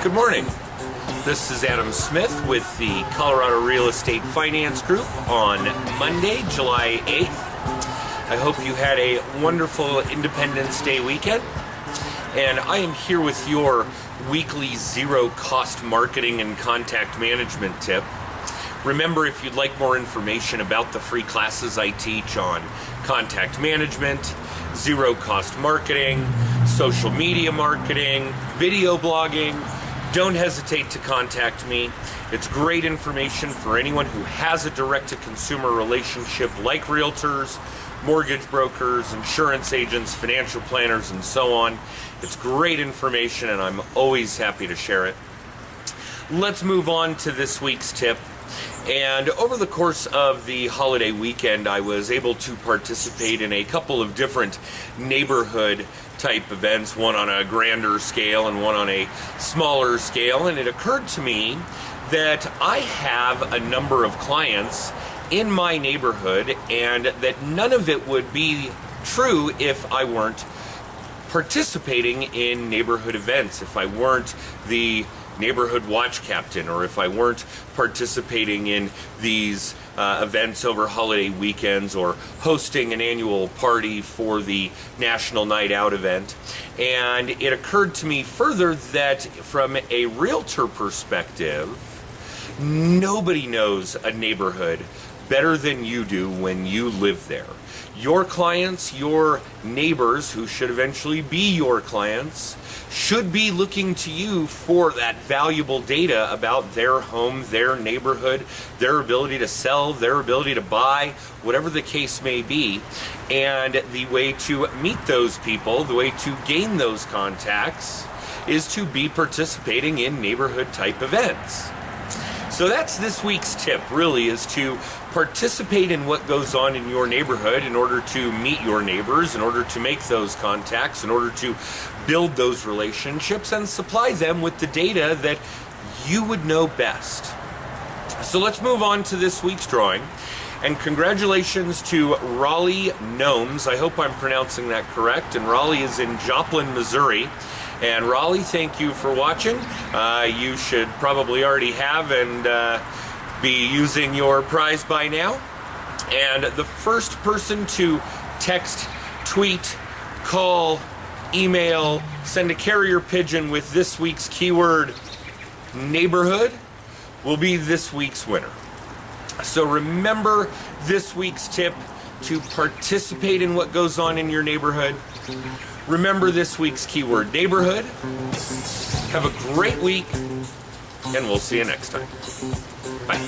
Good morning. This is Adam Smith with the Colorado Real Estate Finance Group on Monday, July 8th. I hope you had a wonderful Independence Day weekend. And I am here with your weekly zero-cost marketing and contact management tip. Remember, if you'd like more information about the free classes I teach on contact management, zero-cost marketing, social media marketing, video blogging, don't hesitate to contact me. It's great information for anyone who has a direct-to-consumer relationship like realtors, mortgage brokers, insurance agents, financial planners, and so on. It's great information, and I'm always happy to share it. Let's move on to this week's tip. And over the course of the holiday weekend, I was able to participate in a couple of different neighborhood type events, one on a grander scale and one on a smaller scale. And it occurred to me that I have a number of clients in my neighborhood, and that none of it would be true if I weren't participating in neighborhood events, if I weren't the neighborhood watch captain, or if I weren't participating in these events over holiday weekends, or hosting an annual party for the National Night Out event. And it occurred to me further that from a realtor perspective, nobody knows a neighborhood better than you do when you live there. Your clients, your neighbors, who should eventually be your clients, should be looking to you for that valuable data about their home, their neighborhood, their ability to sell, their ability to buy, whatever the case may be. And the way to meet those people, the way to gain those contacts, is to be participating in neighborhood type events. So that's this week's tip, really, is to participate in what goes on in your neighborhood in order to meet your neighbors, in order to make those contacts, in order to build those relationships and supply them with the data that you would know best. So let's move on to this week's drawing. And congratulations to Raleigh Gnomes. I hope I'm pronouncing that correct. And Raleigh is in Joplin, Missouri. And Raleigh, thank you for watching. You should probably already have and be using your prize by now. And the first person to text, tweet, call, email, send a carrier pigeon with this week's keyword neighborhood will be this week's winner. So remember this week's tip to participate in what goes on in your neighborhood. Remember this week's keyword neighborhood. Have a great week, and we'll see you next time. Bye.